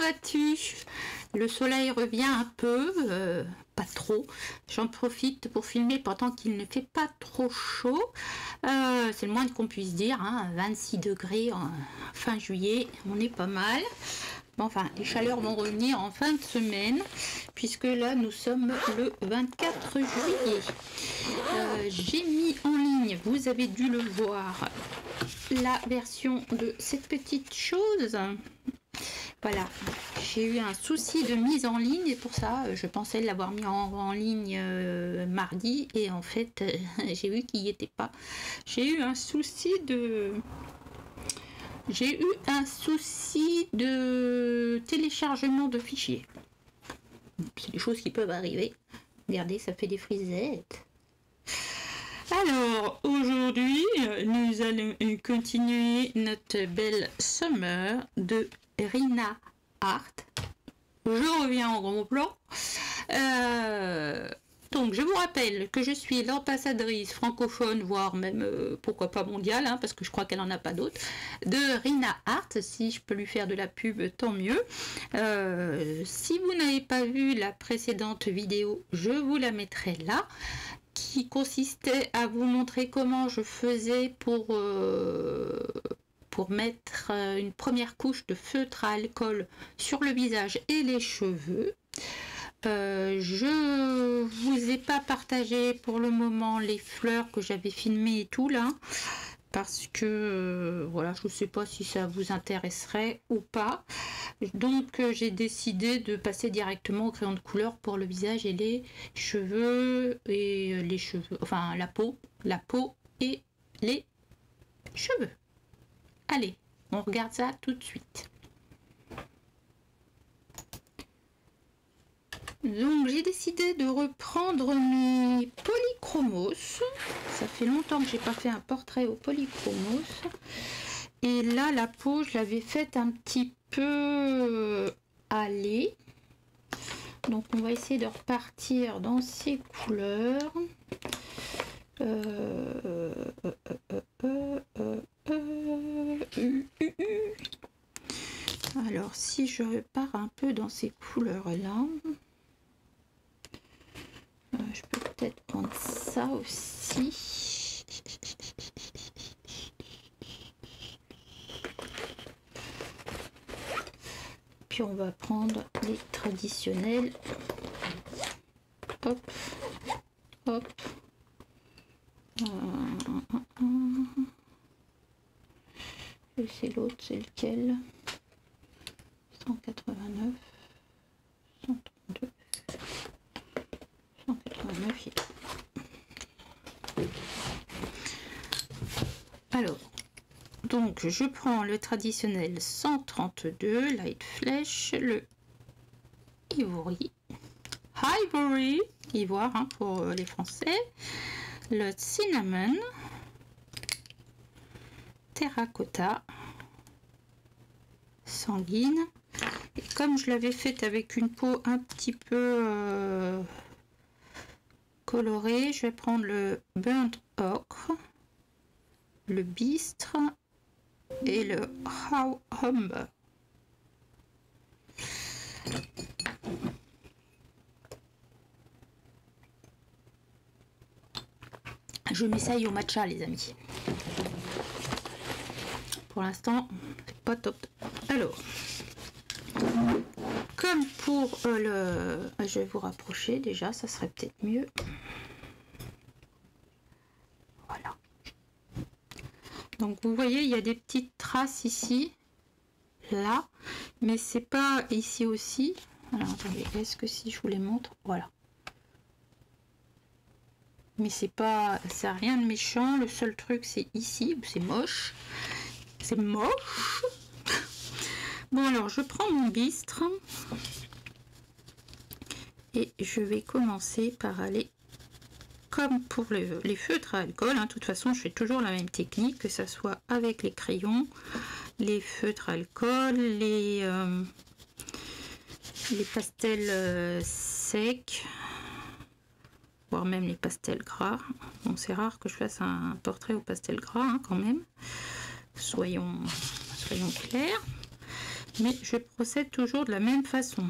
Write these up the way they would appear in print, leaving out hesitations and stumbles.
vas-tu? Le soleil revient un peu, pas trop. J'en profite pour filmer pendant qu'il ne fait pas trop chaud. C'est le moins qu'on puisse dire, hein, 26 degrés en fin juillet, on est pas mal. Bon, enfin, les chaleurs vont revenir en fin de semaine, puisque là, nous sommes le 24 juillet. J'ai mis en ligne, vous avez dû le voir, la version de cette petite chose. Voilà, j'ai eu un souci de mise en ligne et pour ça, je pensais l'avoir mis en ligne mardi et en fait, j'ai vu qu'il n'y était pas. J'ai eu un souci de téléchargement de fichiers. C'est des choses qui peuvent arriver. Regardez, ça fait des frisettes. Alors, aujourd'hui, nous allons continuer notre belle summer de Rina Hart. Je reviens en gros plan. Donc, je vous rappelle que je suis l'ambassadrice francophone, voire même, pourquoi pas mondiale, hein, parce que je crois qu'elle n'en a pas d'autres, de Rina Hart. Si je peux lui faire de la pub, tant mieux. Si vous n'avez pas vu la précédente vidéo, je vous la mettrai là, qui consistait à vous montrer comment je faisais pour mettre une première couche de feutre à alcool sur le visage et les cheveux. Je vous ai pas partagé pour le moment les fleurs que j'avais filmées et tout là, parce que voilà, je ne sais pas si ça vous intéresserait ou pas. Donc j'ai décidé de passer directement au crayon de couleur pour le visage et les cheveux enfin la peau et les cheveux. Allez, on regarde ça tout de suite. Donc j'ai décidé de reprendre mes polychromos. Ça fait longtemps que j'ai pas fait un portrait au polychromos. Et là la peau je l'avais faite un petit peu allée. Donc on va essayer de repartir dans ces couleurs. Alors si je repars un peu dans ces couleurs là, je peux peut-être prendre ça aussi. Puis on va prendre les traditionnels. Hop, hop. Et c'est l'autre, c'est lequel? 189, 132, 189. Alors, donc je prends le traditionnel 132, Light Flesh, le Ivory, ivoire hein, pour les Français, le Cinnamon, Terracotta, Sanguine. Et comme je l'avais faite avec une peau un petit peu colorée, je vais prendre le Burnt Ochre, le Bistre et le Humber. Je m'essaye au matcha les amis. Pour l'instant, c'est pas top. Alors, comme pour le... Je vais vous rapprocher déjà, ça serait peut-être mieux. Voilà. Donc vous voyez, il y a des petites traces ici, là, mais c'est pas ici aussi. Alors attendez, est-ce que si je vous les montre, voilà. Mais c'est pas, ça a rien de méchant. Le seul truc c'est ici, c'est moche. C'est moche. Bon alors je prends mon bistre et je vais commencer par aller comme pour les feutres à alcool, hein. De toute façon je fais toujours la même technique, que ça soit avec les crayons, les feutres à alcool, les pastels secs, voire même les pastels gras. Bon, c'est rare que je fasse un portrait au pastel gras hein, quand même, soyons clairs. mais je procède toujours de la même façon.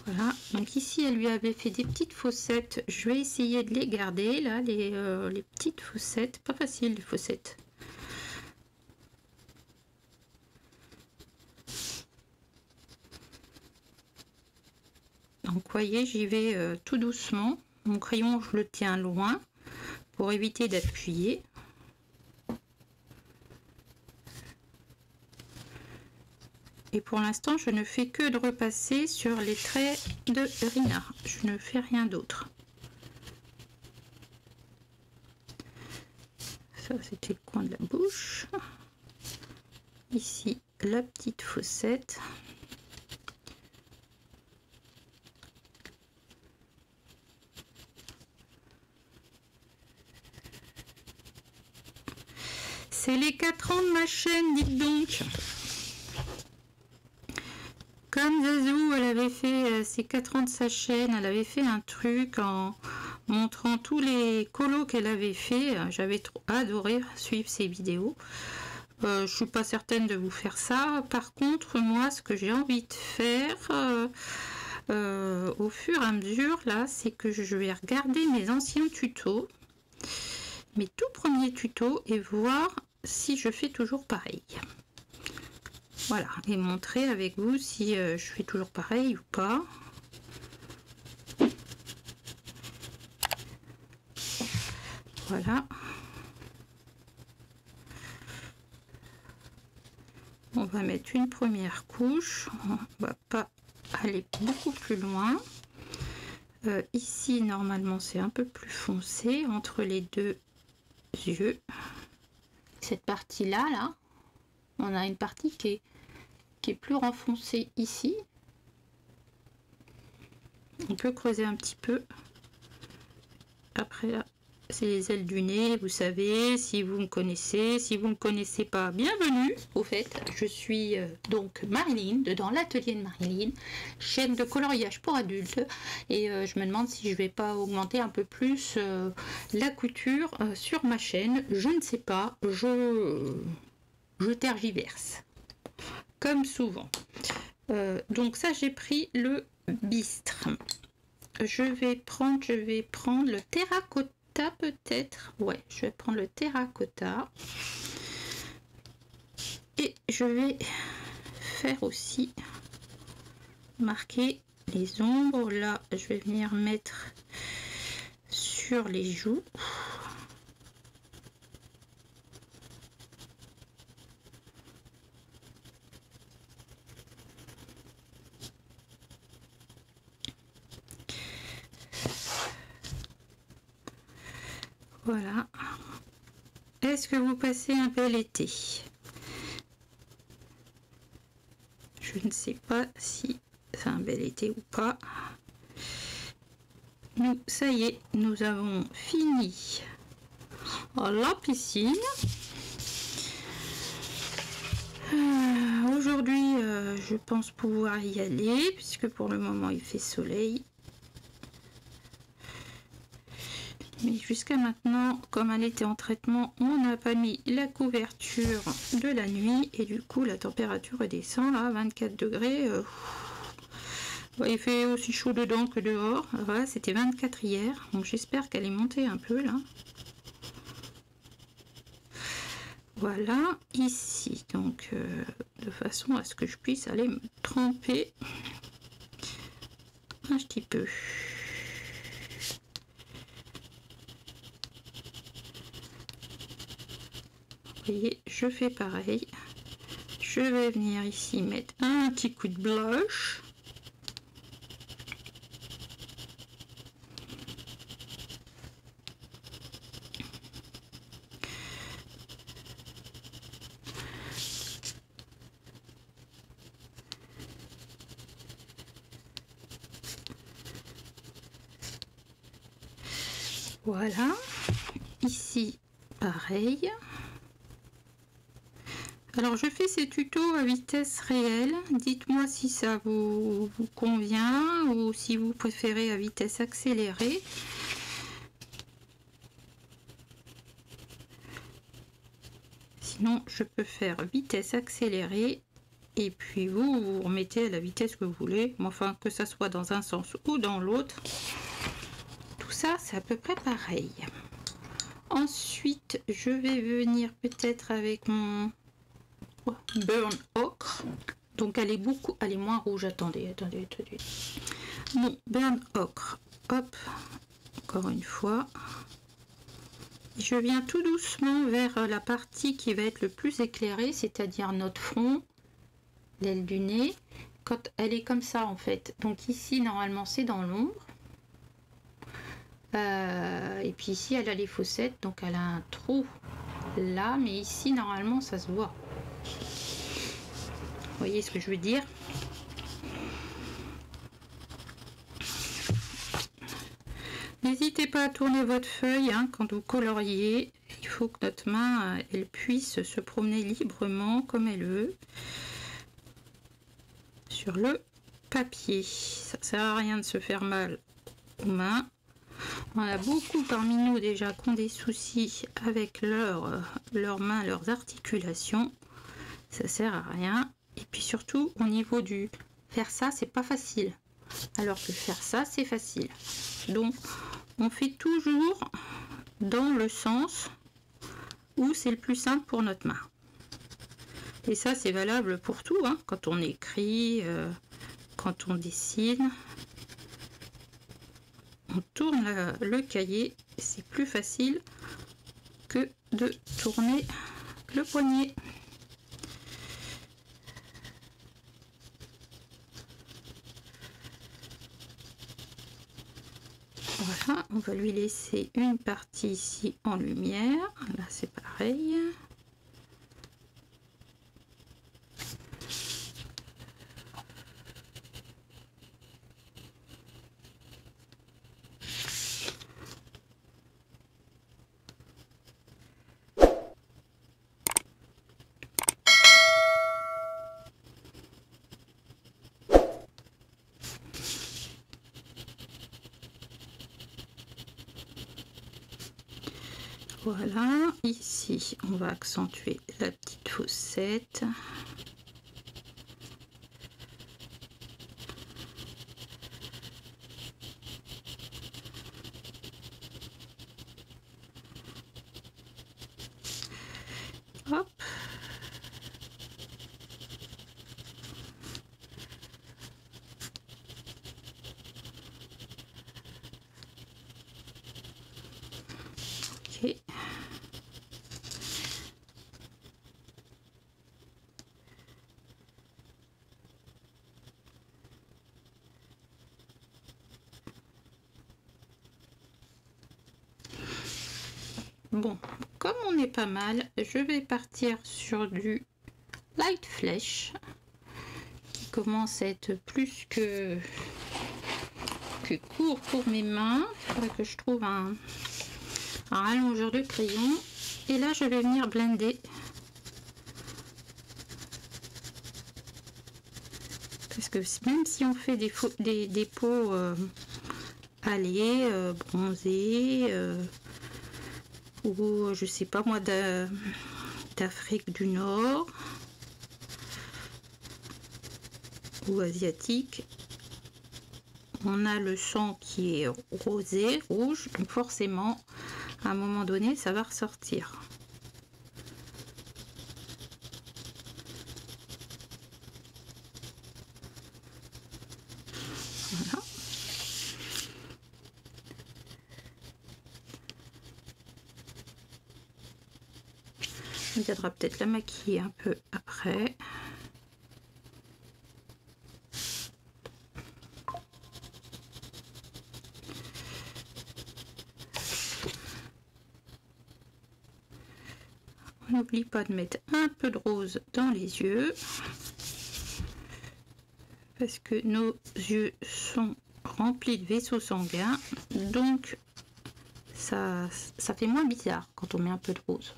Voilà, donc ici elle lui avait fait des petites fossettes, je vais essayer de les garder là, les petites fossettes, pas facile les fossettes. Donc vous voyez, j'y vais tout doucement, mon crayon je le tiens loin pour éviter d'appuyer. Et pour l'instant, je ne fais que de repasser sur les traits de Rina. Je ne fais rien d'autre. Ça, c'était le coin de la bouche. Ici, la petite fossette. C'est les 4 ans de ma chaîne, dites donc. Comme Zazou, elle avait fait ses 4 ans de sa chaîne, elle avait fait un truc en montrant tous les colos qu'elle avait fait. J'avais trop adoré suivre ses vidéos. Je suis pas certaine de vous faire ça. Par contre, moi, ce que j'ai envie de faire au fur et à mesure, là, c'est que je vais regarder mes anciens tutos, mes tout premiers tutos, et voir si je fais toujours pareil. Voilà, et montrer avec vous si je fais toujours pareil ou pas. Voilà. On va mettre une première couche. On va pas aller beaucoup plus loin. Ici, normalement, c'est un peu plus foncé entre les deux yeux. Cette partie-là, là, on a une partie qui est plus renfoncée ici. On peut creuser un petit peu. Après, là, c'est les ailes du nez, vous savez, si vous me connaissez. Si vous ne me connaissez pas, bienvenue. Au fait, je suis donc Marilyn, dans l'atelier de Marilyn, chaîne de coloriage pour adultes. Et je me demande si je vais pas augmenter un peu plus la couture sur ma chaîne. Je ne sais pas, je tergiverse. Comme souvent. Donc ça, j'ai pris le bistre. Je vais prendre le terracotta peut-être. Ouais, je vais prendre le terracotta. Et je vais faire aussi marquer les ombres. Là, je vais venir mettre sur les joues. Voilà. Est-ce que vous passez un bel été? Je ne sais pas si c'est un bel été ou pas. Nous, ça y est, nous avons fini la piscine. Aujourd'hui, je pense pouvoir y aller puisque pour le moment il fait soleil. Mais jusqu'à maintenant, comme elle était en traitement, on n'a pas mis la couverture de la nuit et du coup la température redescend là, 24 degrés. Il fait aussi chaud dedans que dehors. Voilà, c'était 24 hier, donc j'espère qu'elle est montée un peu là. Voilà, ici, donc de façon à ce que je puisse aller me tremper un petit peu. Vous voyez, je fais pareil. Je vais venir ici mettre un petit coup de blush. Voilà. Ici, pareil. Alors je fais ces tutos à vitesse réelle, dites-moi si ça vous convient ou si vous préférez à vitesse accélérée. sinon je peux faire vitesse accélérée et puis vous remettez à la vitesse que vous voulez, mais enfin que ça soit dans un sens ou dans l'autre, tout ça c'est à peu près pareil. Ensuite je vais venir peut-être avec mon burn ocre, donc elle est moins rouge, attendez. Mon burn ocre, hop, encore une fois. Je viens tout doucement vers la partie qui va être le plus éclairée, c'est-à-dire notre front, l'aile du nez, quand elle est comme ça en fait. Donc ici normalement c'est dans l'ombre. Et puis ici elle a les fossettes, donc elle a un trou là, mais ici normalement ça se voit. Vous voyez ce que je veux dire? N'hésitez pas à tourner votre feuille quand vous coloriez. Il faut que notre main elle puisse se promener librement comme elle veut sur le papier. Ça sert à rien de se faire mal aux mains. On a beaucoup parmi nous déjà qui ont des soucis avec leurs mains, leurs articulations. Ça sert à rien. Et puis surtout au niveau du faire ça, c'est pas facile. Alors que faire ça, c'est facile. Donc on fait toujours dans le sens où c'est le plus simple pour notre main. Et ça c'est valable pour tout, quand on écrit, quand on dessine. On tourne le cahier, c'est plus facile que de tourner le poignet. Voilà, on va lui laisser une partie ici en lumière. Là c'est pareil. Voilà, ici on va accentuer la petite fossette. Hop. Ok. Bon, comme on est pas mal, je vais partir sur du light flèche qui commence à être plus que court pour mes mains. Il faudrait que je trouve un rallongeur de crayon. Et là, je vais venir blender. Parce que même si on fait des peaux allées, bronzées, ou je sais pas moi d'Afrique du Nord ou asiatique, on a le sang qui est rosé, rouge, donc forcément à un moment donné ça va ressortir. Voilà. On viendra peut-être la maquiller un peu après. On n'oublie pas de mettre un peu de rose dans les yeux parce que nos yeux sont remplis de vaisseaux sanguins, donc ça fait moins bizarre quand on met un peu de rose.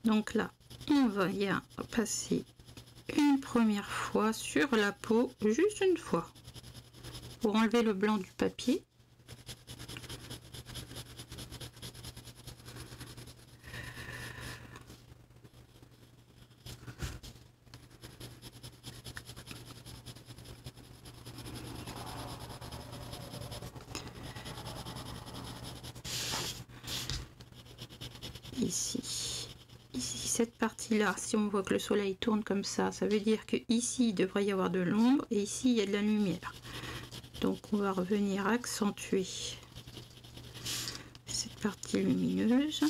Donc là, on va y passer une première fois sur la peau, juste une fois, pour enlever le blanc du papier. Ici, cette partie là, si on voit que le soleil tourne comme ça veut dire que ici il devrait y avoir de l'ombre et ici il y a de la lumière. Donc on va revenir accentuer cette partie lumineuse.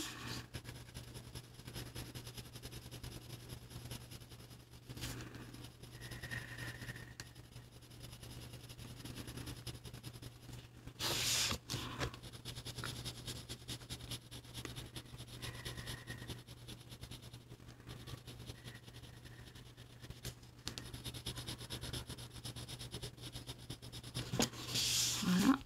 Voilà.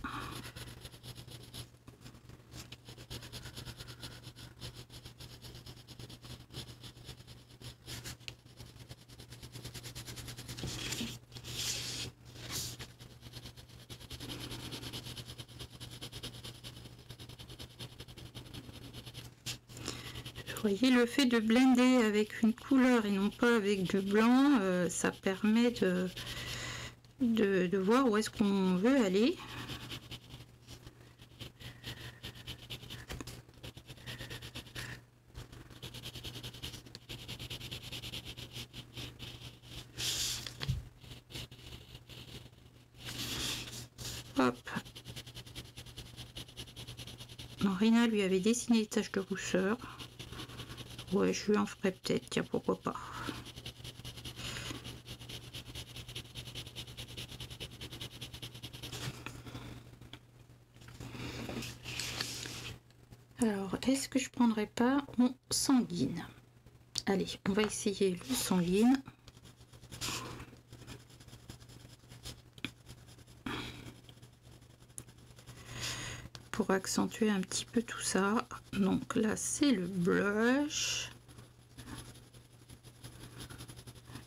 Vous voyez, le fait de blender avec une couleur et non pas avec du blanc, ça permet de voir où est-ce qu'on veut aller. Hop. Marina lui avait dessiné des taches de rousseur. Ouais, je lui en ferai peut-être, tiens, pourquoi pas. Alors, est-ce que je prendrais pas mon sanguine? Allez, on va essayer le sanguine. Pour accentuer un petit peu tout ça. Donc là, c'est le blush.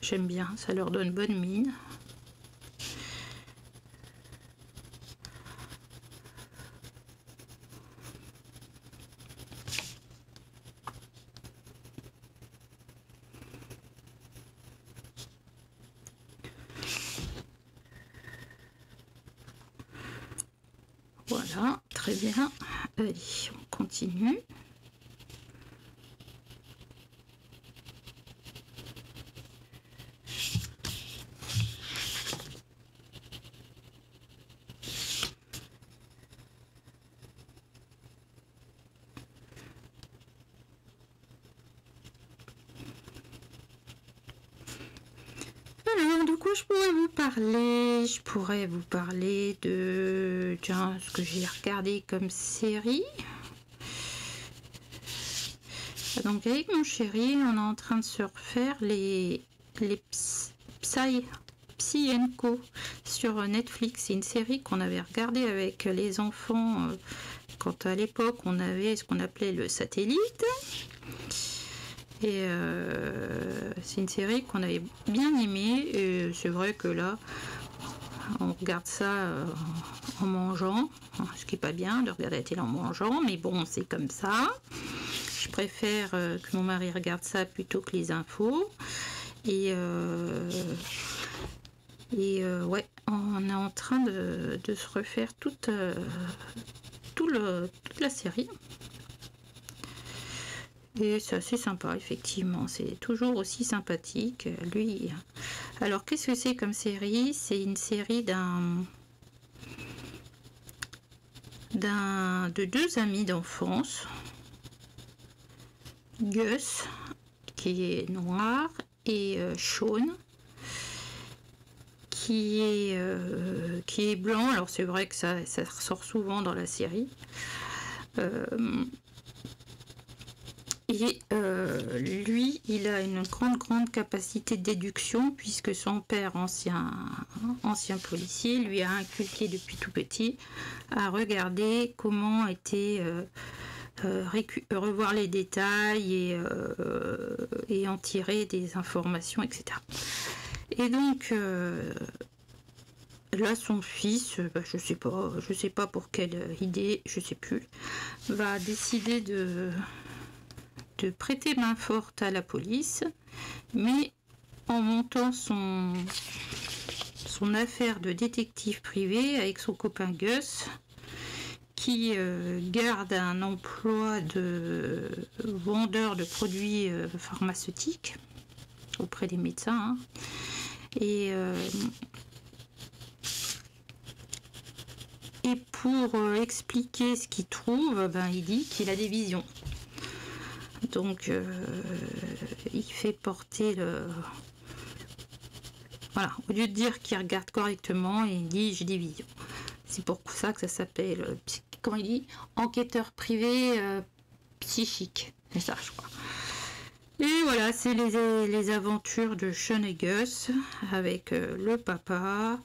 J'aime bien, ça leur donne bonne mine. Voilà, très bien. Allez, on continue. Alors, de quoi je pourrais vous parler? Je pourrais vous parler de ce que j'ai regardé comme série. Donc avec mon chéri, on est en train de se refaire les Psy & Co sur Netflix. C'est une série qu'on avait regardée avec les enfants quand à l'époque on avait ce qu'on appelait le satellite. Et c'est une série qu'on avait bien aimée. Et c'est vrai que là, on regarde ça en mangeant, ce qui est pas bien de regarder la télé en mangeant, mais bon, c'est comme ça. Je préfère que mon mari regarde ça plutôt que les infos. Et ouais, on est en train de se refaire toute la série. Et c'est assez sympa, effectivement. C'est toujours aussi sympathique. Lui. Alors, qu'est-ce que c'est comme série? C'est une série de deux amis d'enfance. Gus, qui est noir, et Sean, qui est blanc. Alors, c'est vrai que ça ressort souvent dans la série. Et lui, il a une grande capacité de déduction puisque son père, ancien policier, lui a inculqué depuis tout petit à regarder comment était revoir les détails et en tirer des informations, etc. Et donc, là son fils, je sais pas pour quelle idée, je sais plus, va décider de prêter main forte à la police, mais en montant son affaire de détective privé avec son copain Gus, qui garde un emploi de vendeur de produits pharmaceutiques auprès des médecins, hein. Et pour expliquer ce qu'il trouve, il dit qu'il a des visions. Donc il fait porter le... Voilà, au lieu de dire qu'il regarde correctement, il dit j'ai des visions. C'est pour ça que ça s'appelle, comment il dit, enquêteur privé psychique. C'est ça, je crois. Et voilà, c'est les aventures de Sean et Gus avec le papa,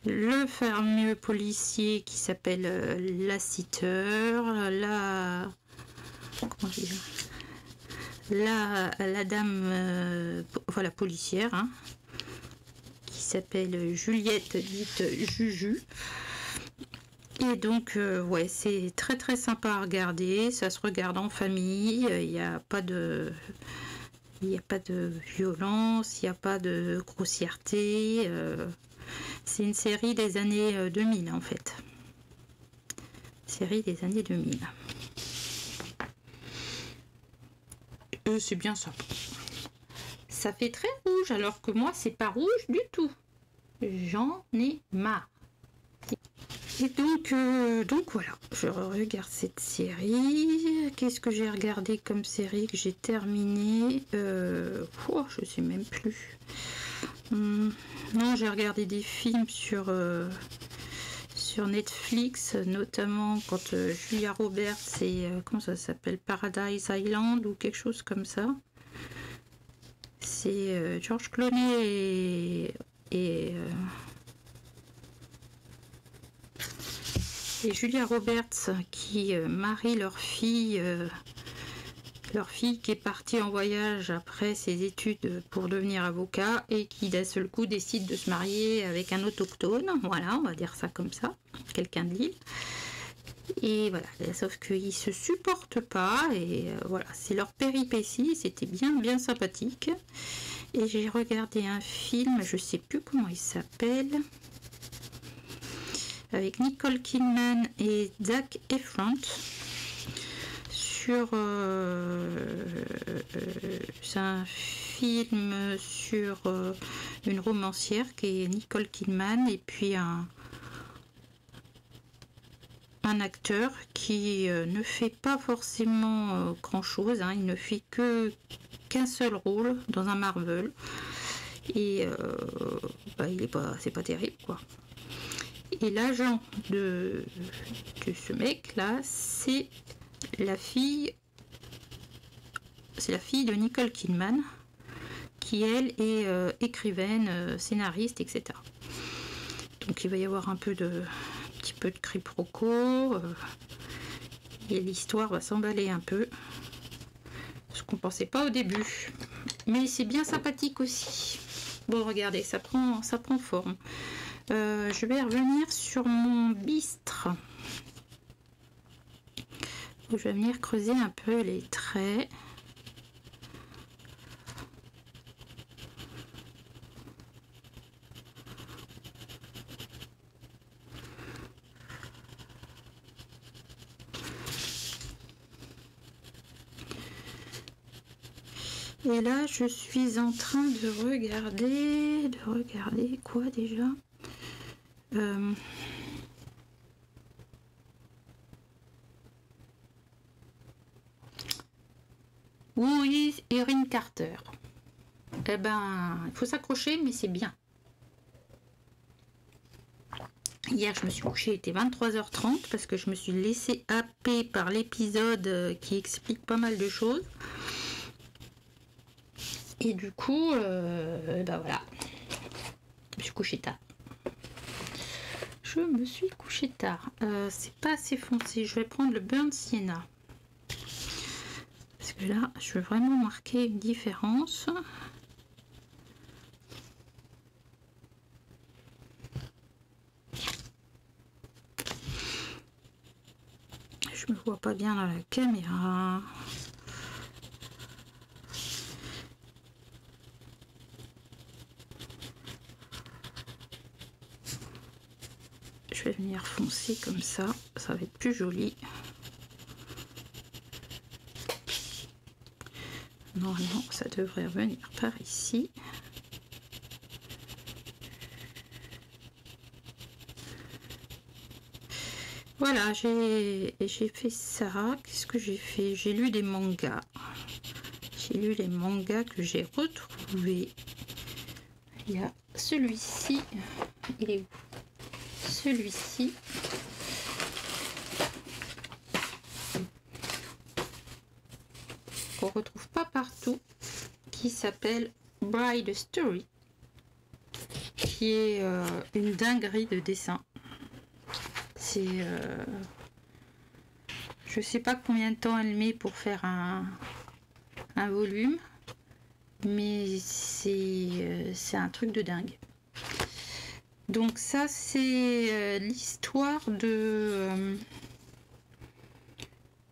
le fameux policier qui s'appelle Lassiter, comment je dis, la dame, voilà, policière, hein, qui s'appelle Juliette, dite Juju. Et donc, ouais, c'est très très sympa à regarder, ça se regarde en famille, il n'y a pas de violence, il n'y a pas de grossièreté, c'est une série des années 2000 en fait. Série des années 2000. C'est bien sympa. Ça fait très rouge alors que moi c'est pas rouge du tout. J'en ai marre. Et donc voilà, je regarde cette série. Qu'est-ce que j'ai regardé comme série que j'ai terminé? Je sais même plus. Non, j'ai regardé des films sur Netflix, notamment quand Julia Roberts et comment ça s'appelle, Paradise Island ou quelque chose comme ça. C'est George Clooney et Julia Roberts qui marient leur fille qui est partie en voyage après ses études pour devenir avocat et qui d'un seul coup décide de se marier avec un autochtone, voilà, on va dire ça comme ça, quelqu'un de l'île. Et voilà, sauf qu'ils se supportent pas et voilà, c'est leur péripétie, c'était bien sympathique. Et j'ai regardé un film, je sais plus comment il s'appelle, avec Nicole Kidman et Zac Efron, sur c'est un film sur une romancière qui est Nicole Kidman et puis un acteur qui ne fait pas forcément grand chose, hein, il ne fait qu'un seul rôle dans un Marvel et c'est pas terrible quoi. Et l'agent de ce mec là, c'est la fille de Nicole Kidman qui elle est écrivaine, scénariste, etc. Donc il va y avoir un petit peu de quiproquo et l'histoire va s'emballer un peu, ce qu'on pensait pas au début, mais c'est bien sympathique aussi. Bon, regardez, ça prend forme. Je vais revenir sur mon bistre. Je vais venir creuser un peu les traits. Et là, je suis en train de regarder quoi déjà? Oui, Erin Carter. Eh ben, il faut s'accrocher, mais c'est bien. Hier, je me suis couchée, il était 23h30 parce que je me suis laissée happer par l'épisode qui explique pas mal de choses. Et du coup, voilà. Je me suis couchée tard. C'est pas assez foncé. Je vais prendre le Burnt Sienna. Parce que là, je veux vraiment marquer une différence. Je me vois pas bien dans la caméra. Je vais venir foncer comme ça va être plus joli. Normalement, ça devrait revenir par ici. Voilà, j'ai fait ça. Qu'est-ce que j'ai fait? J'ai lu des mangas. J'ai lu les mangas que j'ai retrouvés. Il y a celui-ci. Il est où? Celui-ci. Qu'on retrouve pas partout. Qui s'appelle Bride Story. Qui est une dinguerie de dessin. C'est je sais pas combien de temps elle met pour faire un volume, mais c'est un truc de dingue. Donc ça c'est l'histoire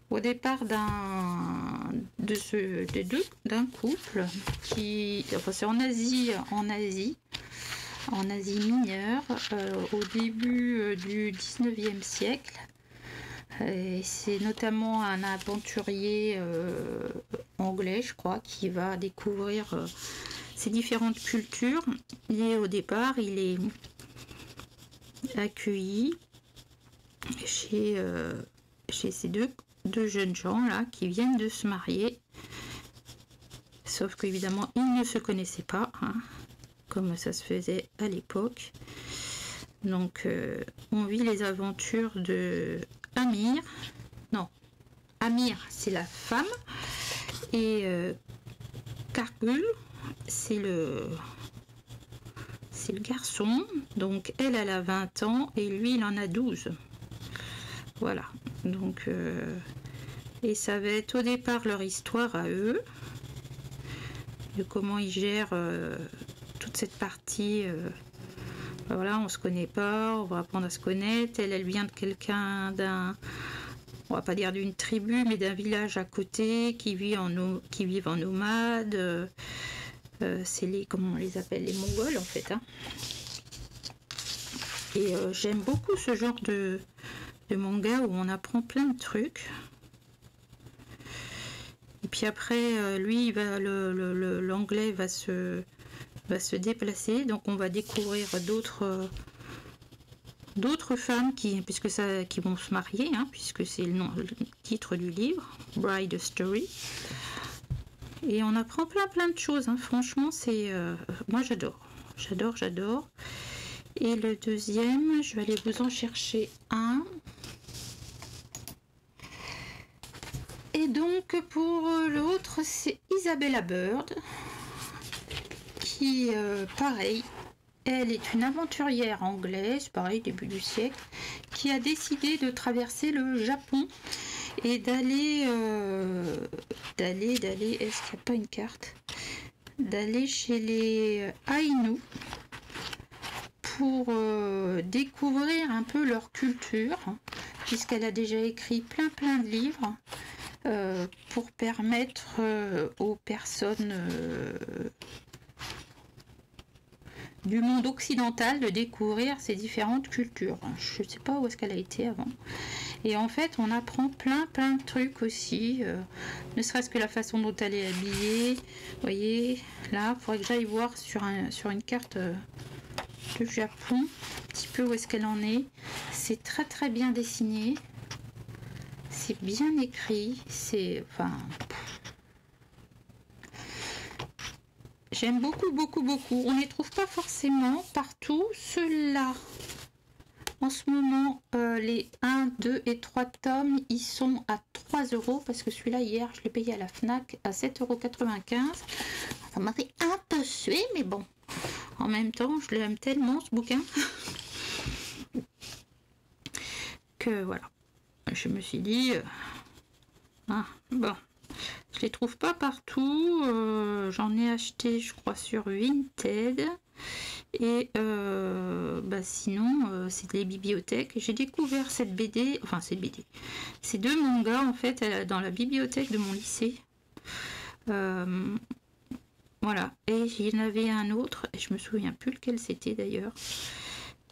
au départ d'un couple qui, enfin c'est en Asie mineure, au début du 19e siècle. C'est notamment un aventurier anglais, je crois, qui va découvrir ces différentes cultures. Et au départ, il est accueilli chez ces deux jeunes gens là qui viennent de se marier. Sauf qu'évidemment, ils ne se connaissaient pas, hein, comme ça se faisait à l'époque. Donc, on vit les aventures de Amir. Non, Amir, c'est la femme. Et Kargul, c'est le garçon. Donc, elle a 20 ans et lui, il en a 12. Voilà. Donc, et ça va être au départ leur histoire à eux. De comment ils gèrent toute cette partie. Voilà, on se connaît pas, on va apprendre à se connaître. Elle vient de quelqu'un on va pas dire d'une tribu, mais d'un village à côté qui vivent en nomade. C'est comment on les appelle, les Mongols en fait. Hein. Et j'aime beaucoup ce genre de manga où on apprend plein de trucs. Et puis après, lui, l'anglais va se déplacer, donc on va découvrir d'autres femmes qui vont se marier, hein, puisque c'est le titre du livre, Bride Story. Et on apprend plein de choses, hein. Franchement, c'est moi j'adore. Et le deuxième, je vais aller vous en chercher un. Et donc pour l'autre, c'est Isabella Bird. Qui, pareil, elle est une aventurière anglaise, pareil, début du siècle, qui a décidé de traverser le Japon et d'aller, est-ce qu'il n'y a pas une carte? D'aller chez les Aïnous pour découvrir un peu leur culture, puisqu'elle a déjà écrit plein de livres pour permettre aux personnes du monde occidental de découvrir ces différentes cultures. Je ne sais pas où est-ce qu'elle a été avant. Et en fait, on apprend plein de trucs aussi, ne serait-ce que la façon dont elle est habillée. Vous voyez, là, il faudrait que j'aille voir sur une carte du Japon, un petit peu où est-ce qu'elle en est. C'est très bien dessiné. C'est bien écrit. C'est... Enfin... J'aime beaucoup. On ne les trouve pas forcément partout. Ceux-là, en ce moment, les 1, 2 et 3 tomes, ils sont à 3 € parce que celui-là, hier, je l'ai payé à la FNAC à 7,95 €. Ça m'a fait un peu suer, mais bon. En même temps, je l'aime tellement, ce bouquin, que voilà. Je me suis dit... bon... Je les trouve pas partout, j'en ai acheté je crois sur Vinted Et sinon, c'est les bibliothèques. J'ai découvert cette BD, enfin cette BD, ces deux mangas en fait dans la bibliothèque de mon lycée. Voilà, et il y en avait un autre, et je me souviens plus lequel c'était d'ailleurs.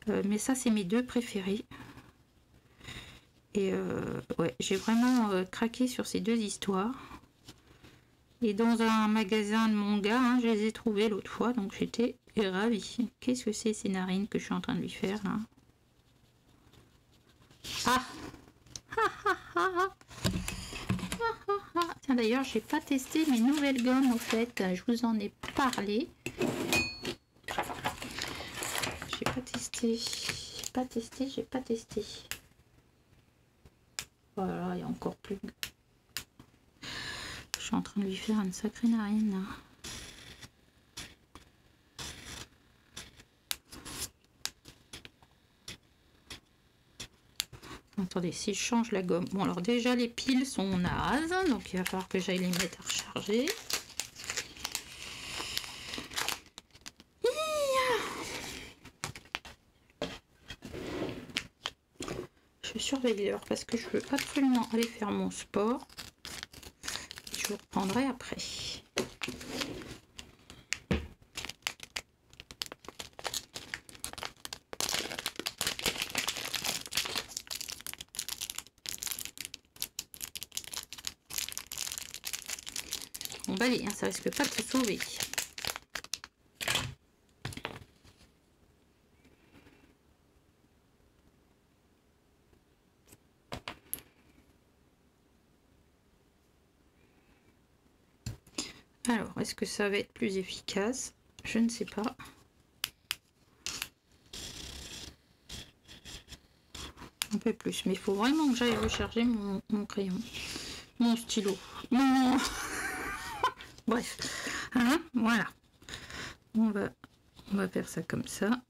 Mais ça, c'est mes deux préférés. Et ouais, j'ai vraiment craqué sur ces deux histoires. Et dans un magasin de manga, hein, je les ai trouvés l'autre fois, donc j'étais ravie. Qu'est-ce que c'est ces narines que je suis en train de lui faire là? Ah, tiens, d'ailleurs, j'ai pas testé mes nouvelles gommes, au fait. Je vous en ai parlé. J'ai pas testé. J'ai pas testé. Voilà, il y a encore plus. Je suis en train de lui faire une sacrée narine là. Attendez, si je change la gomme. Bon, alors déjà, les piles sont nazes, donc il va falloir que j'aille les mettre à recharger. Je surveille l'heure parce que je veux absolument aller faire mon sport. Je vous reprendrai après. Bon, bah allez, hein, ça risque pas de se sauver. Alors, est-ce que ça va être plus efficace? Je ne sais pas. Un peu plus, mais il faut vraiment que j'aille recharger mon crayon, mon stylo, mon... Bref, hein, voilà. On va faire ça comme ça.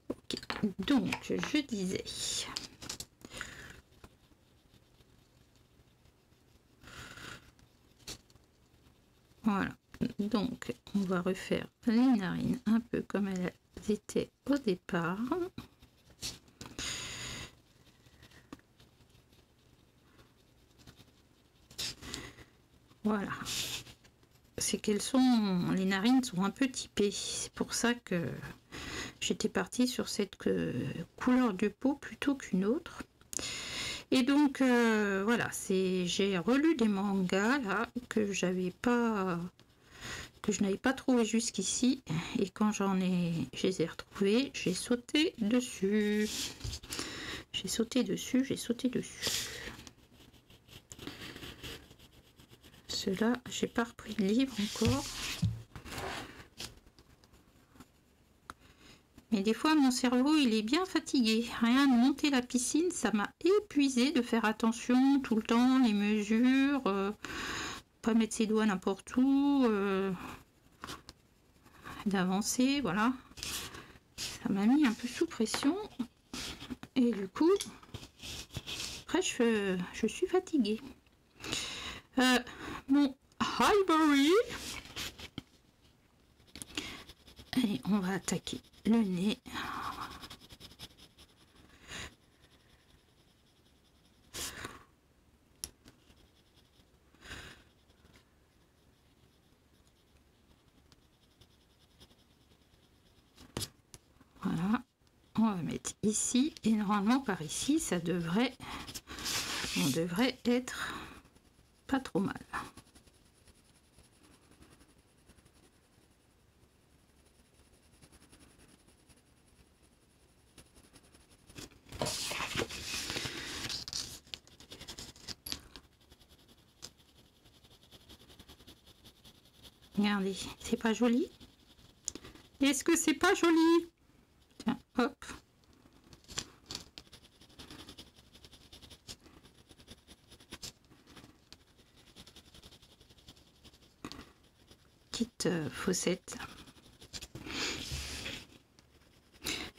Ok, donc je disais... Voilà, donc on va refaire les narines un peu comme elles étaient au départ. Voilà, c'est qu'elles sont, les narines sont un peu typées, c'est pour ça que j'étais partie sur cette couleur de peau plutôt qu'une autre. Et donc voilà, j'ai relu des mangas là que je n'avais pas trouvé jusqu'ici, et quand je les ai retrouvés, j'ai sauté dessus. Ceux-là, j'ai pas repris le livre encore. Mais des fois, mon cerveau, il est bien fatigué. Rien de monter la piscine, ça m'a épuisé de faire attention tout le temps, les mesures, pas mettre ses doigts n'importe où, d'avancer, voilà. Ça m'a mis un peu sous pression. Et du coup, après, je suis fatiguée. Mon Highbury. Allez, on va attaquer le nez. Voilà, on va mettre ici, et normalement par ici, on devrait être pas trop mal. Regardez, c'est pas joli? Est-ce que c'est pas joli? Tiens, hop. Petite fossette.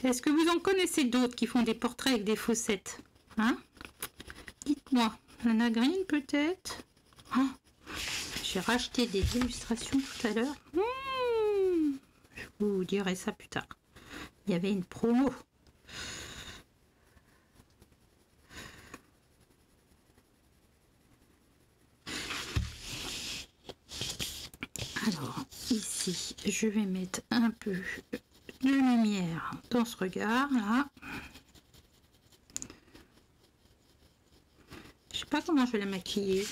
Est-ce que vous en connaissez d'autres qui font des portraits avec des fossettes? Hein? Dites-moi. Anna Green peut-être? Oh, j'ai racheté des illustrations tout à l'heure. Je vous dirai ça plus tard. il y avait une promo. Alors ici, je vais mettre un peu de lumière dans ce regard là. Je sais pas comment je vais la maquiller.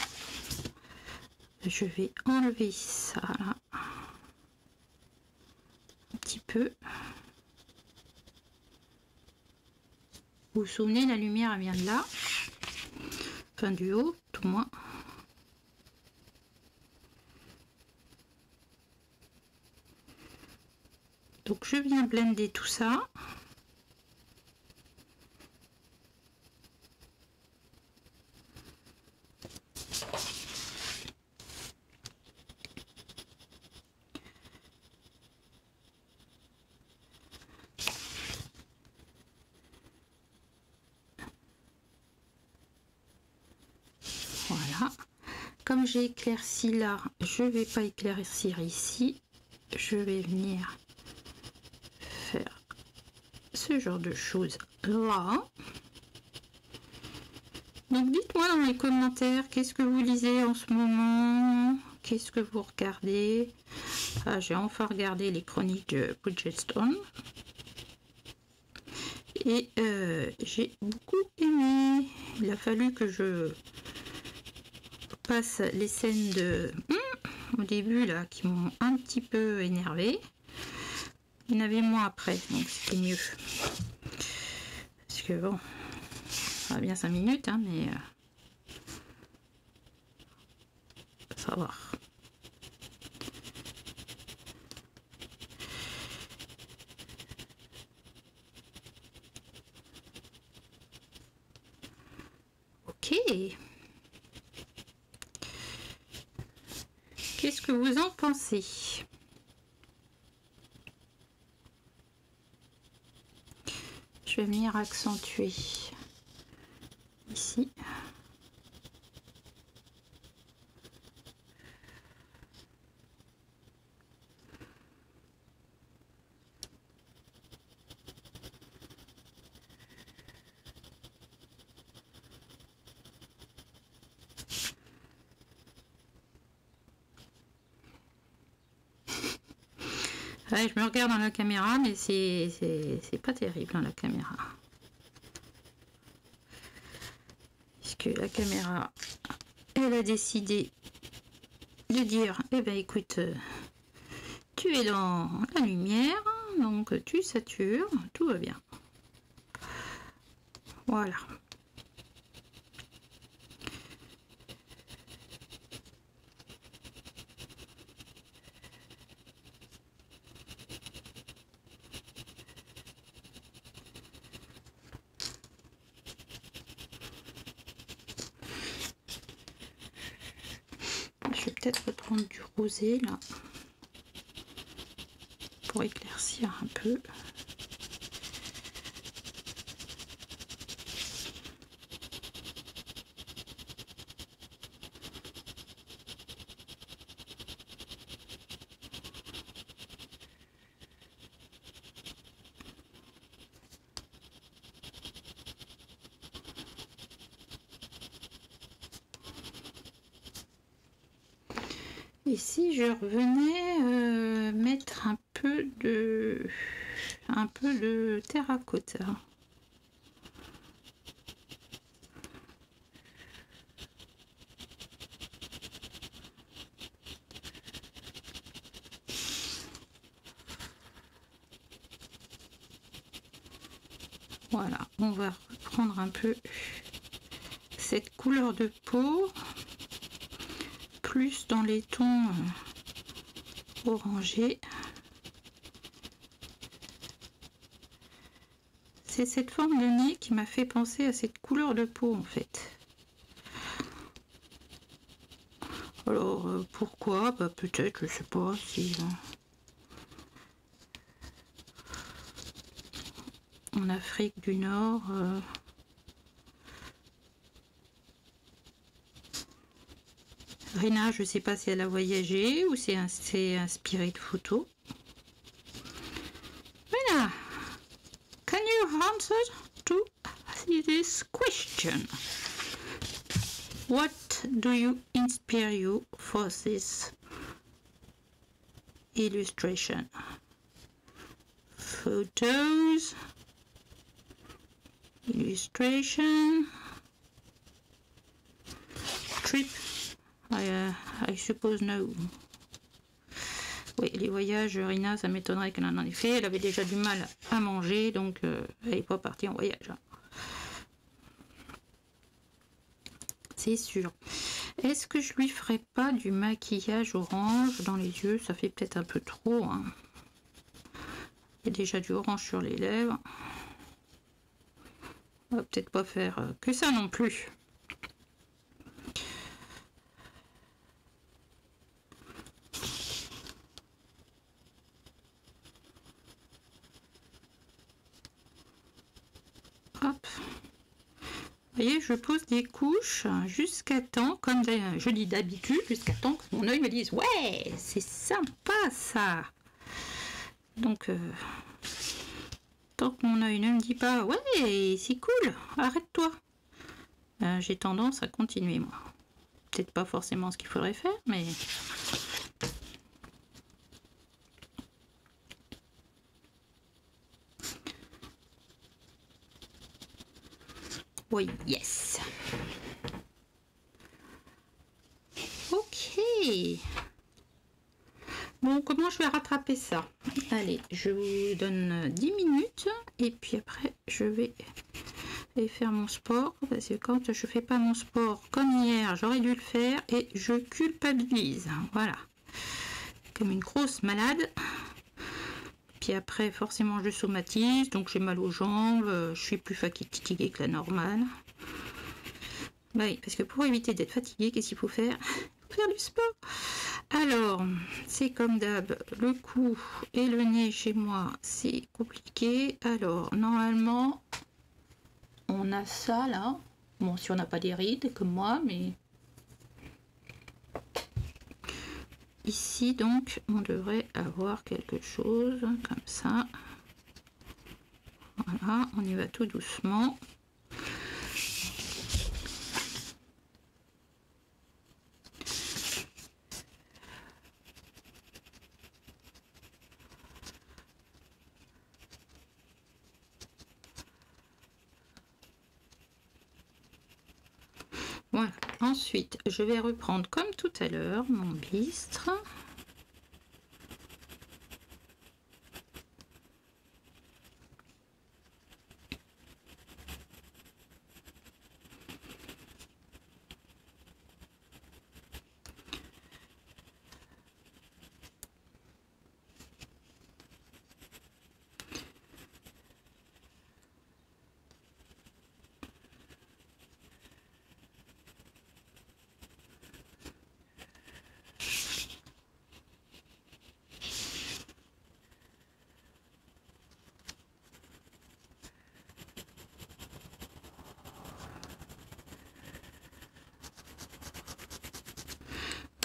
Je vais enlever ça là. Un petit peu. Vous vous souvenez, la lumière elle vient de là. Enfin du haut, tout moins. Donc je viens blender tout ça. Voilà. Comme j'ai éclairci là, je vais pas éclaircir ici. Je vais venir faire ce genre de choses là. Donc dites-moi dans les commentaires qu'est-ce que vous lisez en ce moment, qu'est-ce que vous regardez. Ah, j'ai enfin regardé les chroniques de Bridgerton et j'ai beaucoup aimé. Il a fallu que je passe les scènes de au début là qui m'ont un petit peu énervé. Il y en avait moins après, donc c'était mieux. Parce que bon, ça va bien 5 minutes, hein, mais ça va. Ok. Qu'est-ce que vous en pensez? Je vais venir accentuer ici. Ouais, je me regarde dans la caméra, mais c'est pas terrible dans la caméra. Puisque la caméra, elle a décidé de dire, eh ben écoute, tu es dans la lumière, donc tu satures, tout va bien. Voilà. Je vais peut-être reprendre du rosé là pour éclaircir un peu. Et si je revenais mettre un peu de terracotta. Voilà, on va reprendre un peu cette couleur de peau, plus dans les tons orangés. C'est cette forme de nez qui m'a fait penser à cette couleur de peau en fait. Alors pourquoi? Bah, peut-être, je sais pas si en Afrique du Nord Rina, je sais pas si elle a voyagé ou c'est inspiré de photos. Voilà. question. What do you inspire you for this illustration? Photos, illustration, trip, I suppose no. Oui, les voyages, Rina, ça m'étonnerait qu'elle en ait fait. Elle avait déjà du mal à manger, donc elle n'est pas partie en voyage. C'est sûr. Est-ce que je lui ferai pas du maquillage orange dans les yeux? Ça fait peut-être un peu trop. Hein. Il y a déjà du orange sur les lèvres. On va peut-être pas faire que ça non plus. Hop. Vous voyez, je pose des couches jusqu'à temps, comme je dis d'habitude, jusqu'à temps que mon œil me dise « Ouais, c'est sympa ça !» Donc, tant que mon œil ne me dit pas « Ouais, c'est cool, arrête-toi !» j'ai tendance à continuer, moi. Peut-être pas forcément ce qu'il faudrait faire, mais... Oui, yes. Ok. Bon, comment je vais rattraper ça? Allez, je vous donne 10 minutes et puis après, je vais aller faire mon sport. Parce que quand je fais pas mon sport comme hier, j'aurais dû le faire et je culpabilise. Voilà. Comme une grosse malade. Puis après, forcément, je somatise, donc j'ai mal aux jambes, je suis plus fatiguée que la normale. Oui, parce que pour éviter d'être fatiguée, qu'est-ce qu'il faut faire? Il faut faire du sport. Alors, c'est comme d'hab, le cou et le nez chez moi, c'est compliqué. Alors, normalement, on a ça là. Bon, si on n'a pas des rides comme moi, mais... Ici, donc, on devrait avoir quelque chose comme ça. Voilà, on y va tout doucement. Voilà. Ensuite, je vais reprendre comme tout à l'heure mon bistre.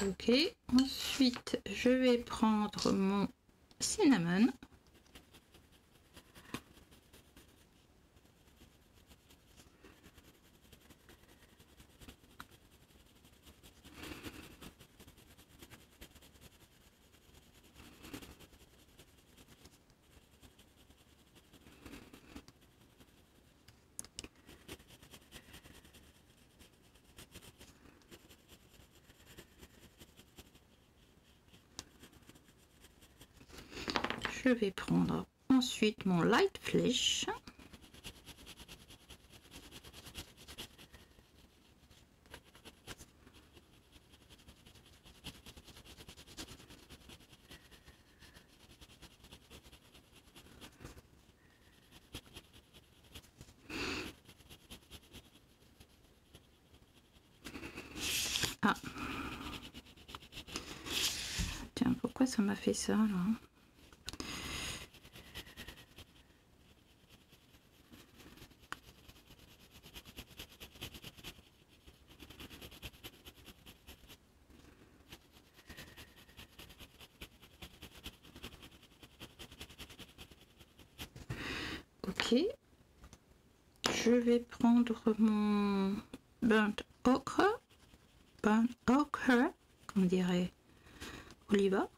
Ok, ensuite je vais prendre mon cinnamon. Je vais prendre ensuite mon light flesh. Ah. Tiens, pourquoi ça m'a fait ça là? Ok, je vais prendre mon burnt ochre, comme dirait Oliva.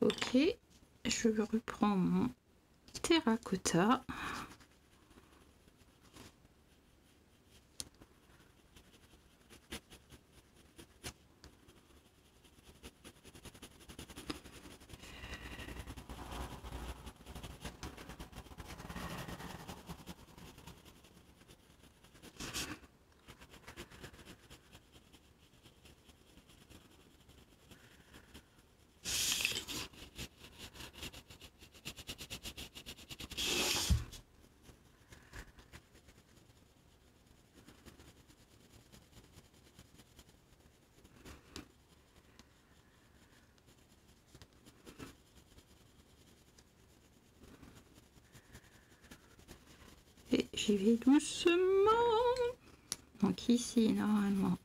Ok, je reprends mon terracotta. Et j'y vais doucement. Donc ici, normalement,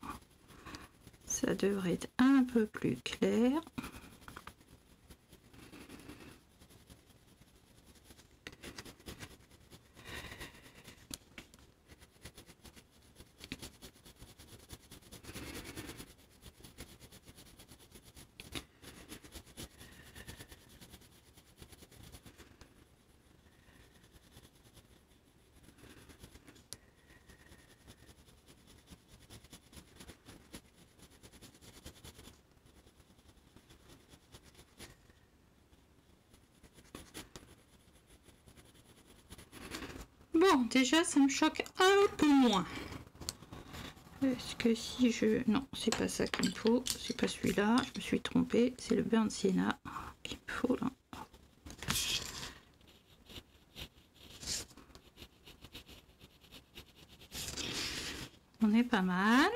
ça devrait être un peu plus clair. Bon, déjà, ça me choque un peu moins. Est-ce que si je... Non, c'est pas ça qu'il me faut. C'est pas celui-là. Je me suis trompée. C'est le burnt sienna qu'il me faut là. On est pas mal.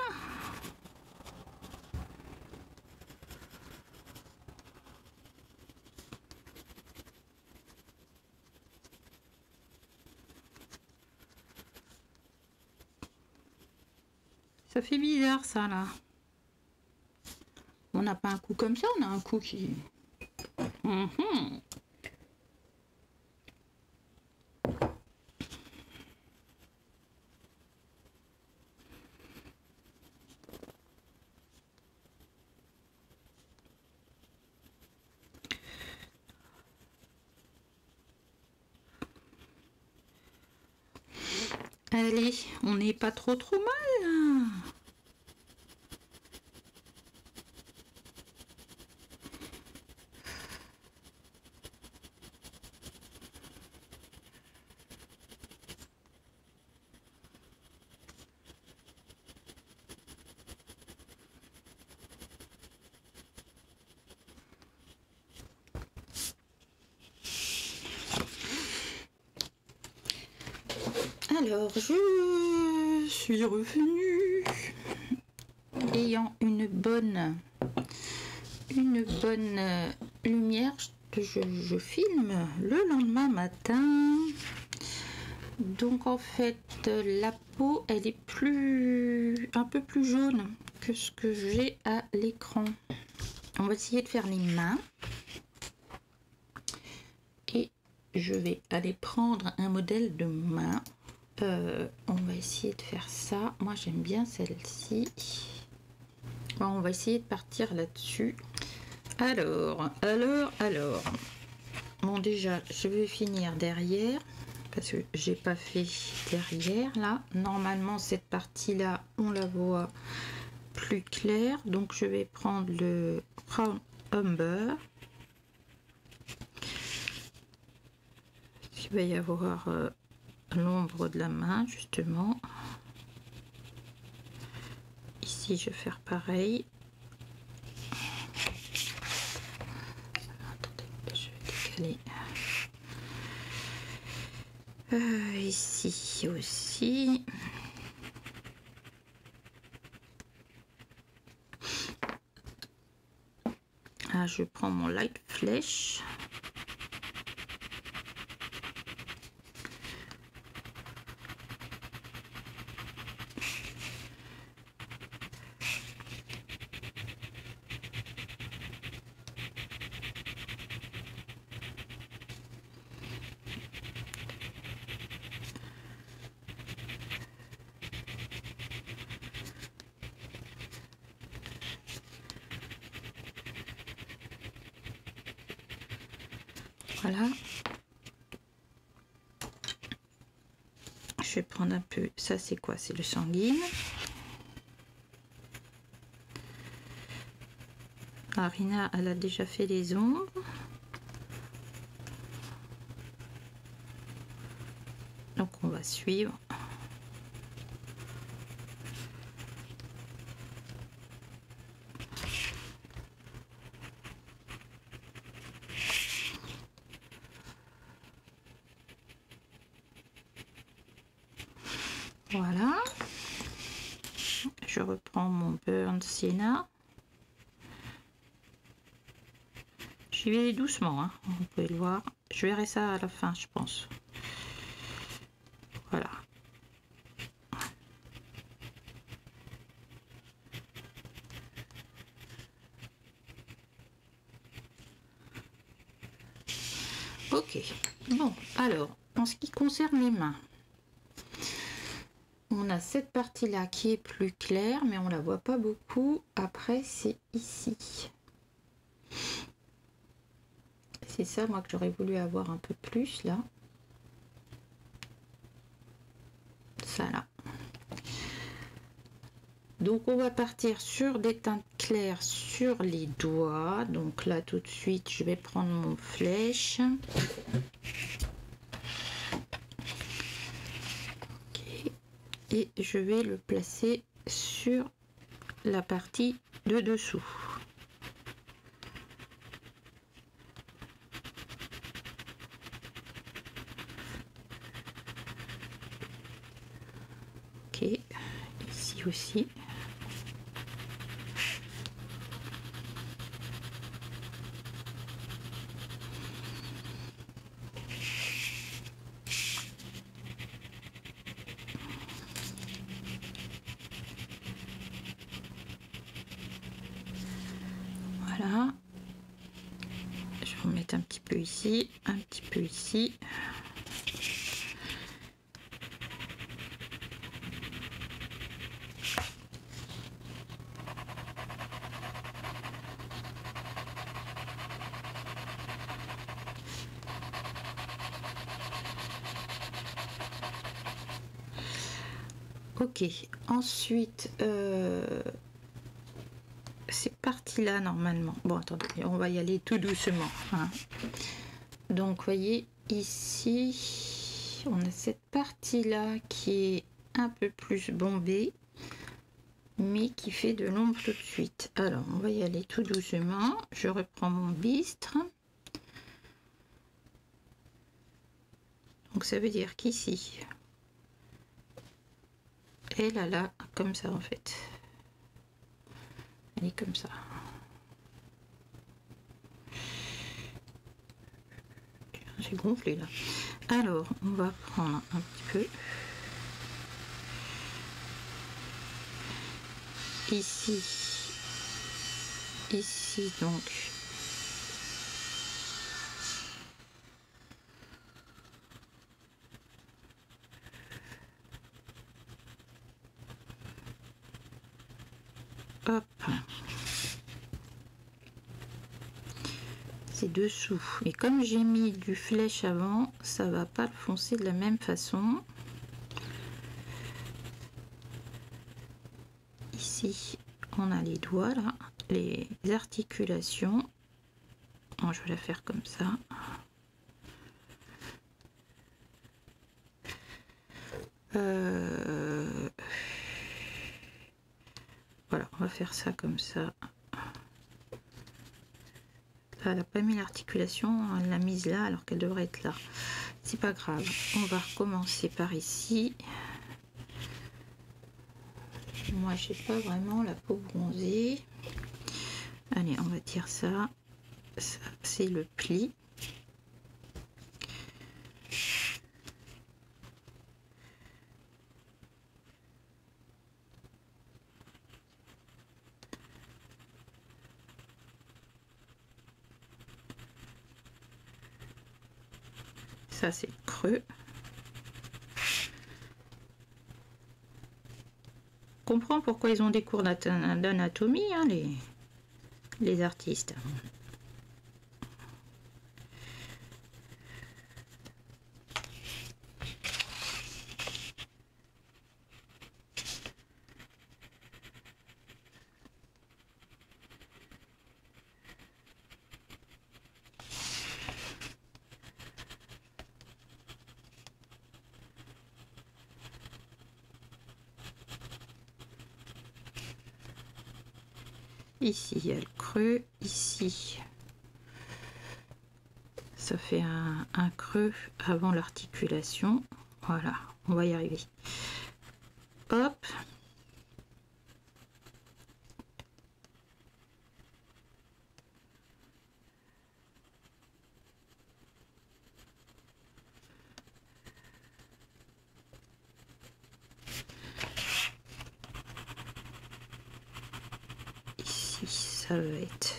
Ça fait bizarre ça là. On n'a pas un coup comme ça, on a un coup qui... Allez, on n'est pas trop mal là. Alors, je suis revenue ayant une bonne lumière. Je filme le lendemain matin. Donc en fait, la peau, elle est un peu plus jaune que ce que j'ai à l'écran. On va essayer de faire les mains. Et je vais aller prendre un modèle de main. On va essayer de faire ça. Moi j'aime bien celle-ci. Bon, on va essayer de partir là-dessus. Alors. Bon, déjà je vais finir derrière parce que j'ai pas fait derrière là. Normalement cette partie là on la voit plus claire, donc je vais prendre le Brown Umber. Il va y avoir l'ombre de la main justement. Ici je vais faire pareil. Attendez, je vais décaler. Ici aussi. Là, je prends mon light flèche. Voilà. Je vais prendre un peu, ça c'est quoi? C'est le sanguine. Arina, elle a déjà fait les ombres. Donc on va suivre. Voilà. Je reprends mon Burnt Sienna. J'y vais doucement, hein, vous pouvez le voir. Je verrai ça à la fin, je pense. Voilà. Ok. Bon, alors, en ce qui concerne les mains, on a cette partie-là qui est plus claire, mais on la voit pas beaucoup. Après, c'est ici. C'est ça, moi, que j'aurais voulu avoir un peu plus, là. Ça, là. Donc, on va partir sur des teintes claires sur les doigts. Donc là, tout de suite, je vais prendre mon flèche. Okay. Et je vais le placer sur la partie de dessous. Ok, ici aussi. Voilà. Je vais en mettre un petit peu ici, un petit peu ici. Ok, ensuite, c'est parti là normalement. Bon, attendez, on va y aller tout doucement. Hein. Donc, voyez, ici, on a cette partie-là qui est un peu plus bombée, mais qui fait de l'ombre tout de suite. Alors, on va y aller tout doucement. Je reprends mon bistre. Donc, ça veut dire qu'ici, elle a là, comme ça en fait. Elle est comme ça. J'ai gonflé là. Alors, on va prendre un petit peu. Ici. Ici, donc. Hop. C'est dessous. Et comme j'ai mis du flèche avant, ça va pas le foncer de la même façon. Ici, on a les doigts là, les articulations. Bon, je vais la faire comme ça. Voilà, on va faire ça comme ça. Là, elle n'a pas mis l'articulation, elle l'a mise là alors qu'elle devrait être là. C'est pas grave. On va recommencer par ici. Moi, j'ai pas vraiment la peau bronzée. Allez, on va va dire ça. Ça, c'est le pli. Ça, c'est creux. Je comprends pourquoi ils ont des cours d'anatomie, hein, les artistes. Ici, il y a le creux. Ici, ça fait un creux avant l'articulation. Voilà, on va y arriver. Hop. Ça va être,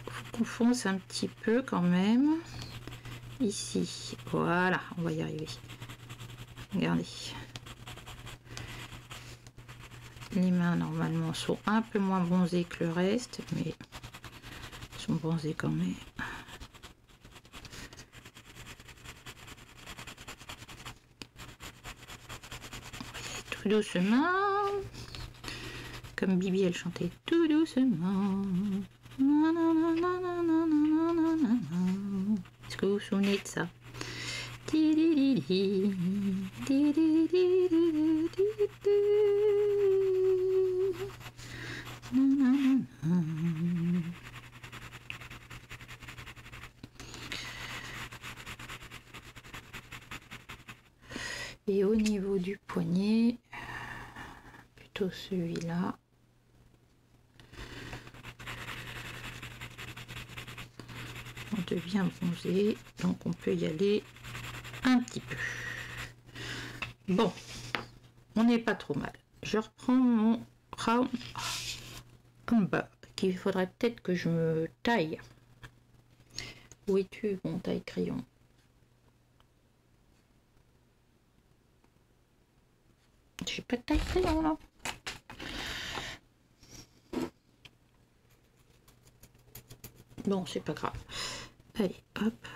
faut qu'on fonce un petit peu quand même ici. Voilà, on va y arriver. Regardez, les mains normalement sont un peu moins bronzées que le reste, mais sont bronzées quand même. Tout doucement. Comme Bibi, elle chantait tout doucement. Est-ce que vous vous souvenez de ça? Et au niveau du poignet, plutôt celui-là. On devient bronzé, donc on peut y aller un petit peu. Bon, on n'est pas trop mal. Je reprends mon round en bas, qu'il faudrait peut-être que je me taille. Où es-tu, mon taille-crayon? J'ai pas de taille-crayon là. Bon, c'est pas grave. Allez, hop.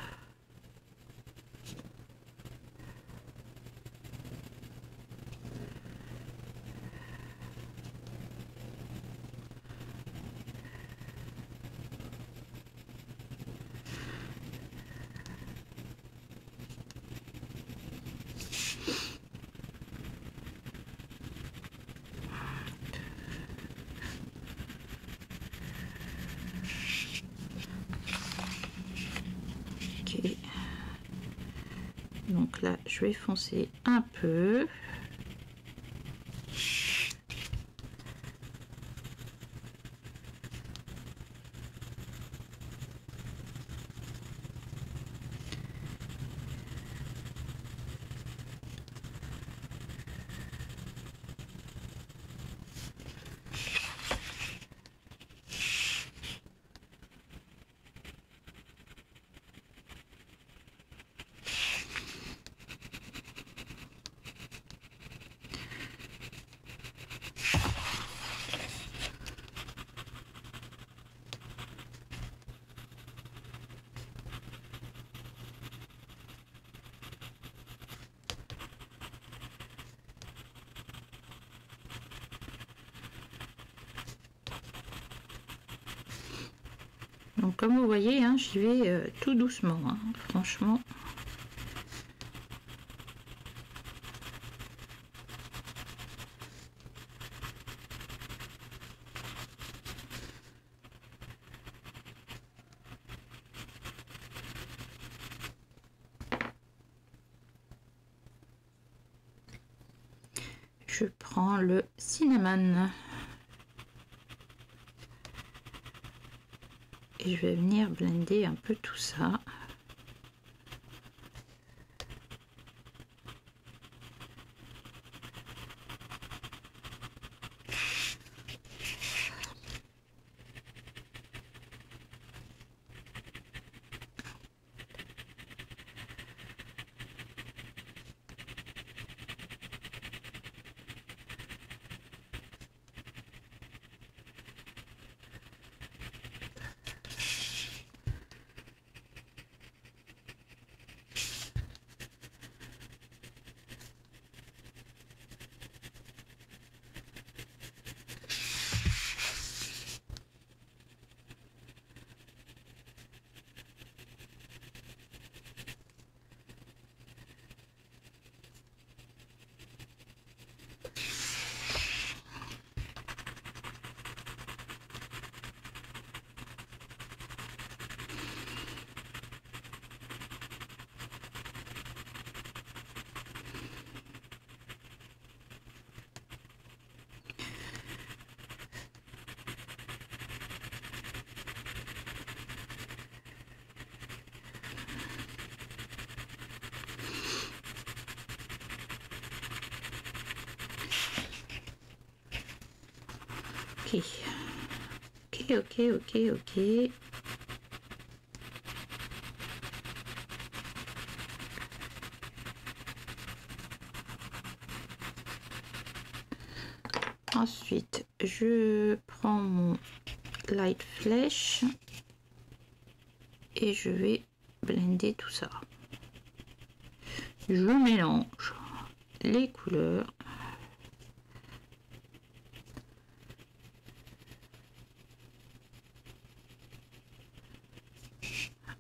Donc là, je vais foncer un peu. Donc comme vous voyez, hein, j'y vais tout doucement, hein, franchement. Je prends le cinnamon. et je vais venir blender un peu tout ça. Ok, ok, ok, ok, ok. Ensuite, je prends mon light flèche et je vais blender tout ça. Je mélange les couleurs.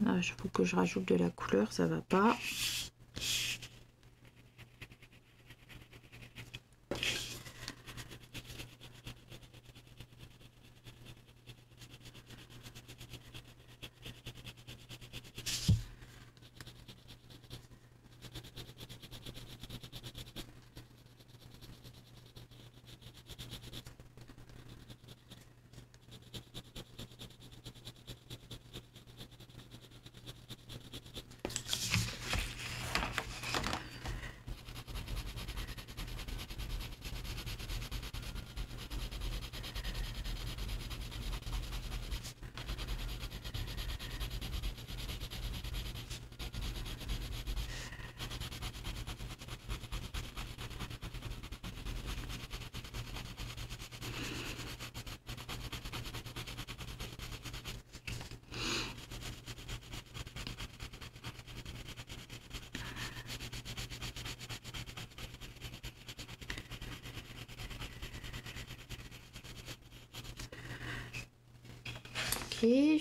Là, il faut que je rajoute de la couleur, ça va pas.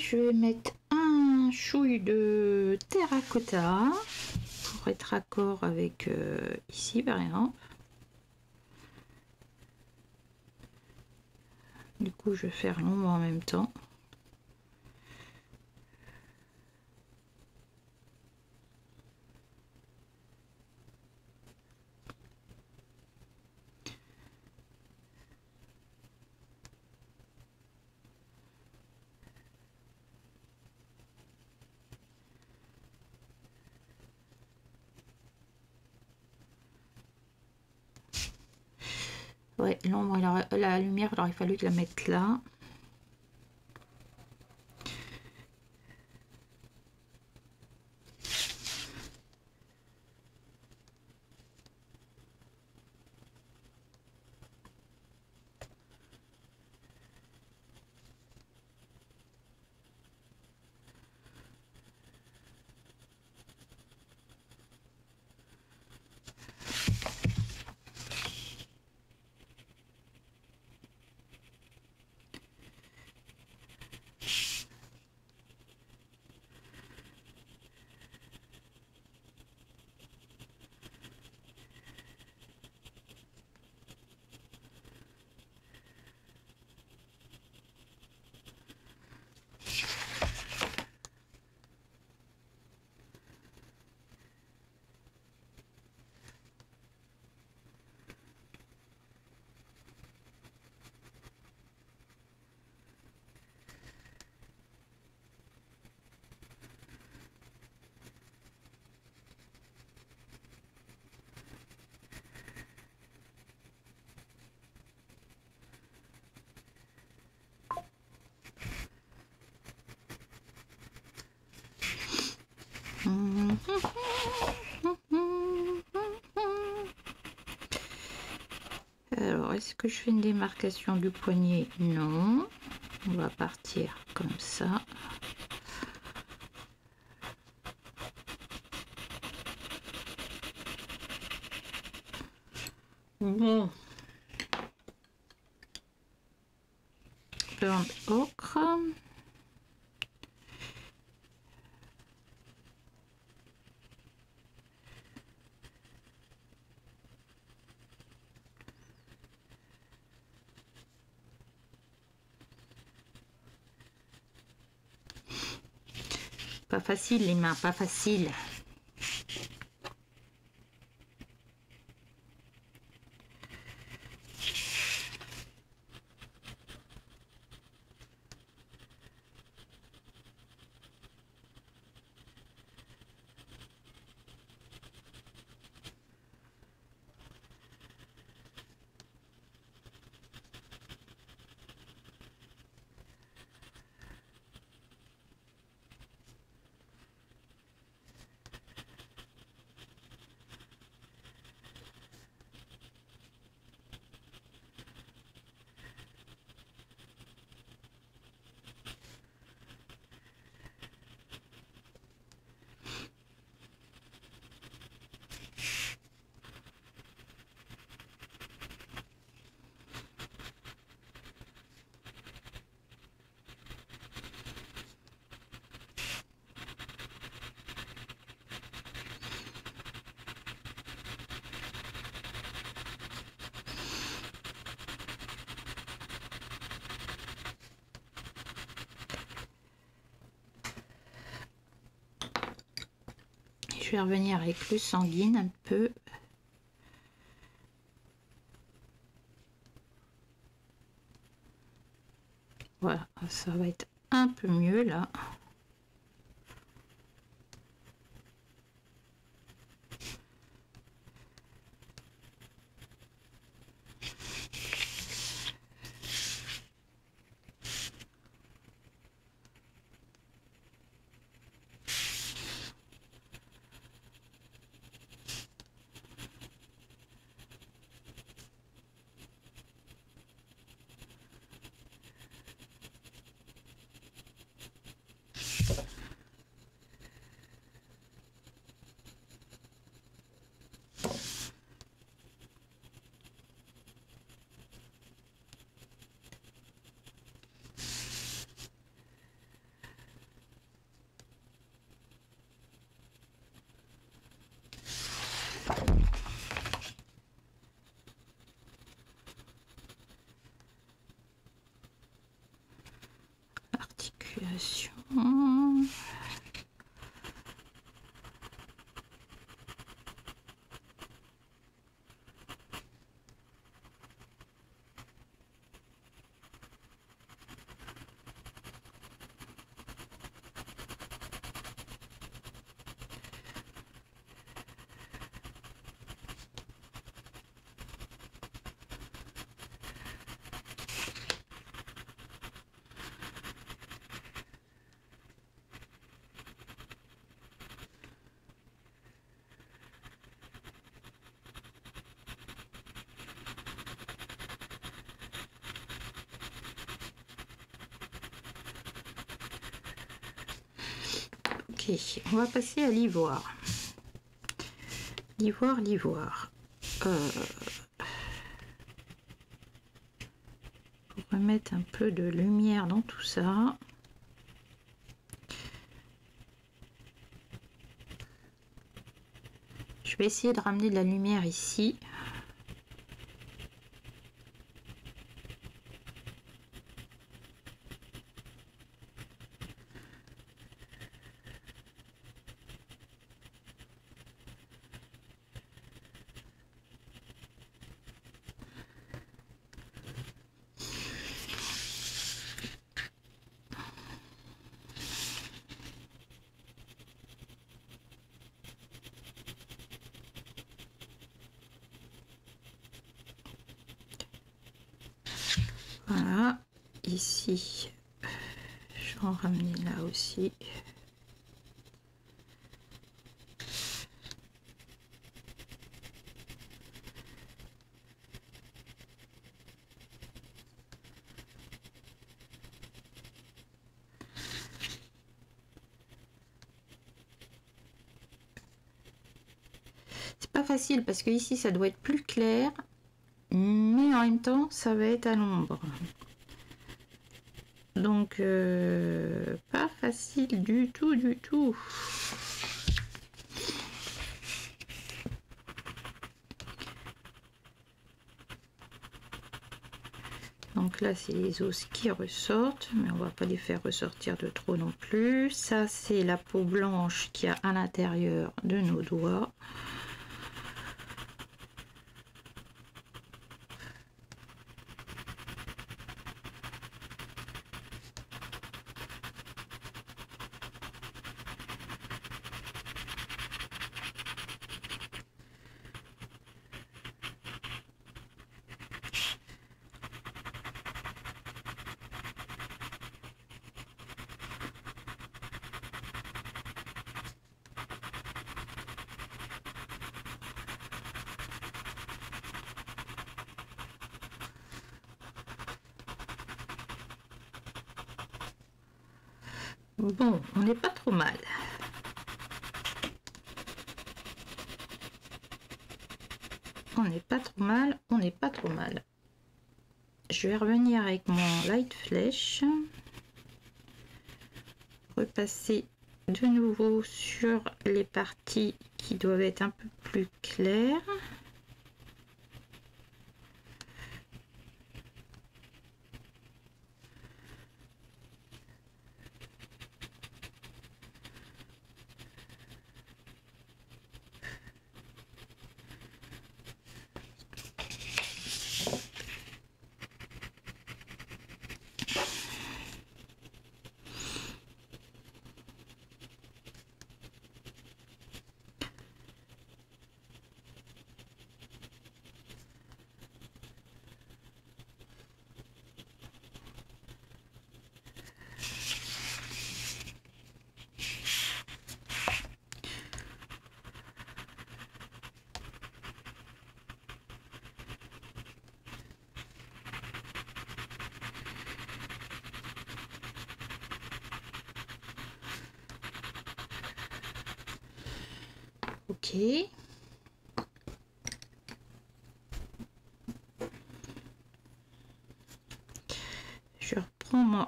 Je vais mettre un chouille de terracotta pour être accord avec ici par exemple. Du coup, je vais faire l'ombre en même temps. Ouais, l'ombre, la lumière, il aurait fallu que la mette là. Alors, est-ce que je fais une démarcation du poignet? Non. On va partir comme ça. Bon. Burnt ocre. Pas facile les mains, pas facile. Je vais revenir avec le sanguine un peu. Voilà, ça va être un peu mieux là. Articulation. Ok, on va passer à l'ivoire. L'ivoire. Pour remettre un peu de lumière dans tout ça. Je vais essayer de ramener de la lumière ici. Voilà, ici, je vais en ramener là aussi. facile parce que ici ça doit être plus clair, mais en même temps ça va être à l'ombre. Donc pas facile du tout, du tout. Donc là c'est les os qui ressortent, mais on va pas les faire ressortir de trop non plus. Ça c'est la peau blanche qu'il y a à l'intérieur de nos doigts. Bon, on n'est pas trop mal. On n'est pas trop mal, on n'est pas trop mal. Je vais revenir avec mon light flèche. Repasser de nouveau sur les parties qui doivent être un peu plus claires. Ok. Je reprends mon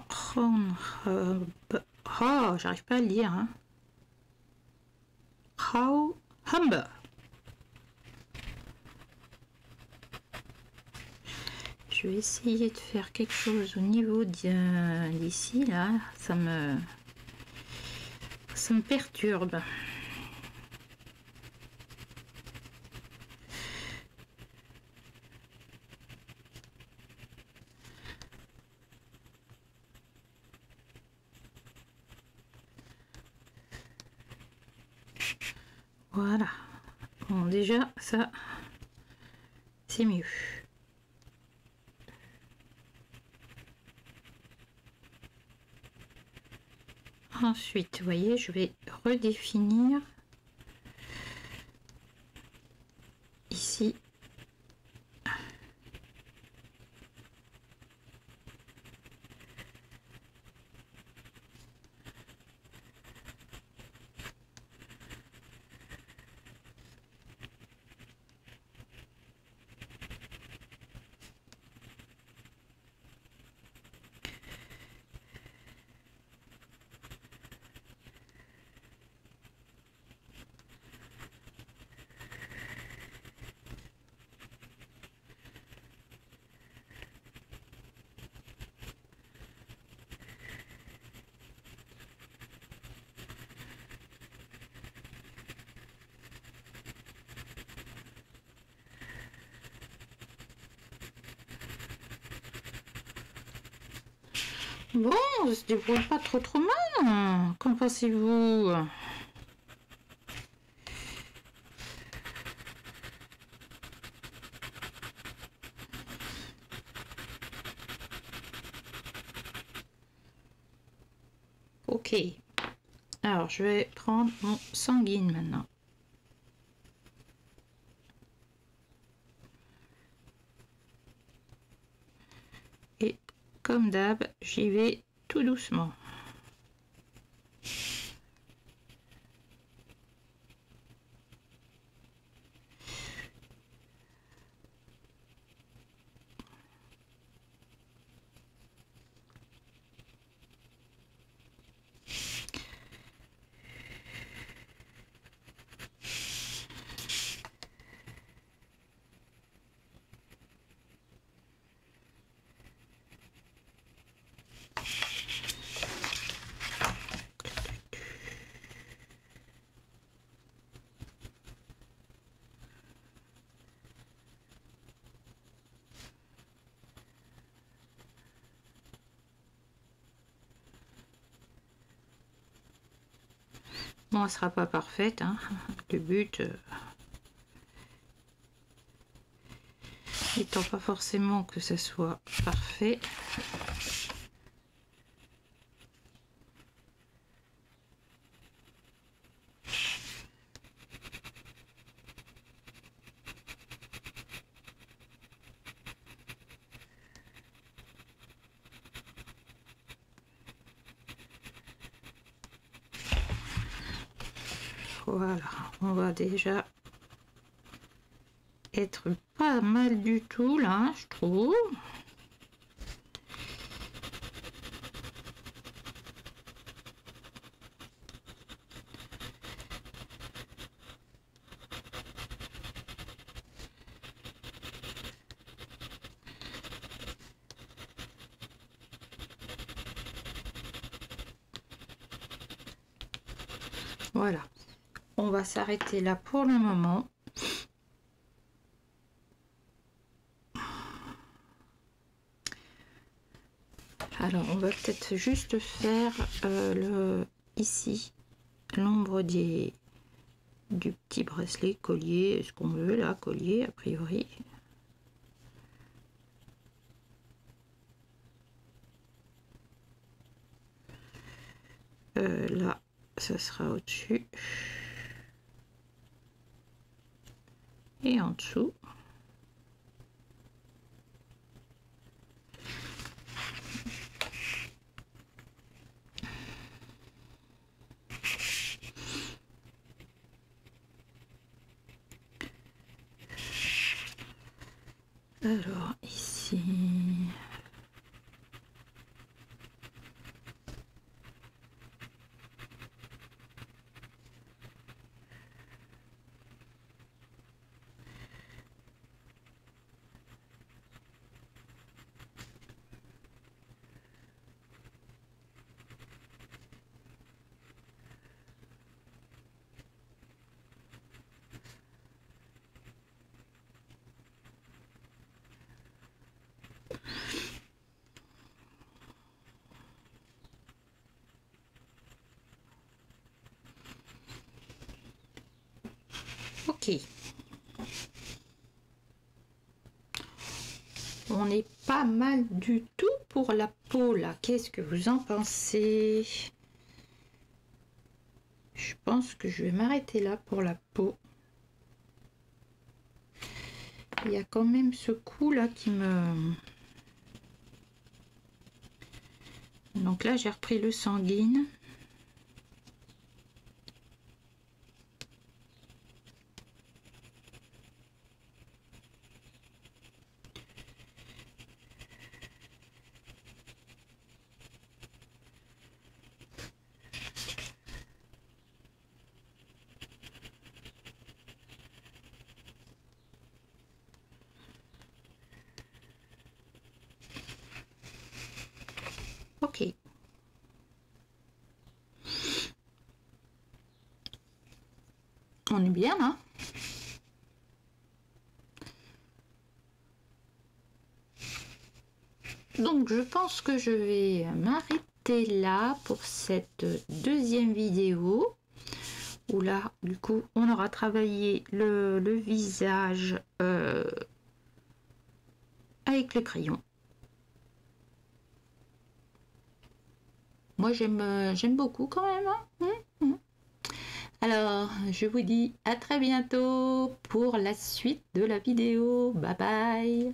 oh, j'arrive pas à le dire. Hein. Humber. Je vais essayer de faire quelque chose au niveau d'ici là. Ça me perturbe. Voilà. Bon, déjà, ça, c'est mieux. Ensuite, vous voyez, je vais redéfinir ici. Bon, ça se débrouille pas trop mal. Qu'en pensez-vous? Ok. Alors, je vais prendre mon sanguine maintenant. Et comme d'hab, j'y vais tout doucement. Bon, elle sera pas parfaite, hein. Le but n'étant pas forcément que ça soit parfait. Voilà, on va déjà être pas mal du tout là, je trouve. Voilà, on va s'arrêter là pour le moment. Alors, on va peut-être juste faire ici l'ombre du petit bracelet, collier, ce qu'on veut là, collier a priori. Là, ça sera au-dessus. Et en dessous. Alors ici, ok. On est pas mal du tout pour la peau là. Qu'est-ce que vous en pensez? Je pense que je vais m'arrêter là pour la peau. Il y a quand même ce coup là qui me... Donc là j'ai repris le sanguine. Ok. On est bien là. Donc je pense que je vais m'arrêter là pour cette deuxième vidéo. Où là, du coup, on aura travaillé le visage avec le crayon. Moi, j'aime beaucoup quand même. Hein. Alors, je vous dis à très bientôt pour la suite de la vidéo. Bye bye.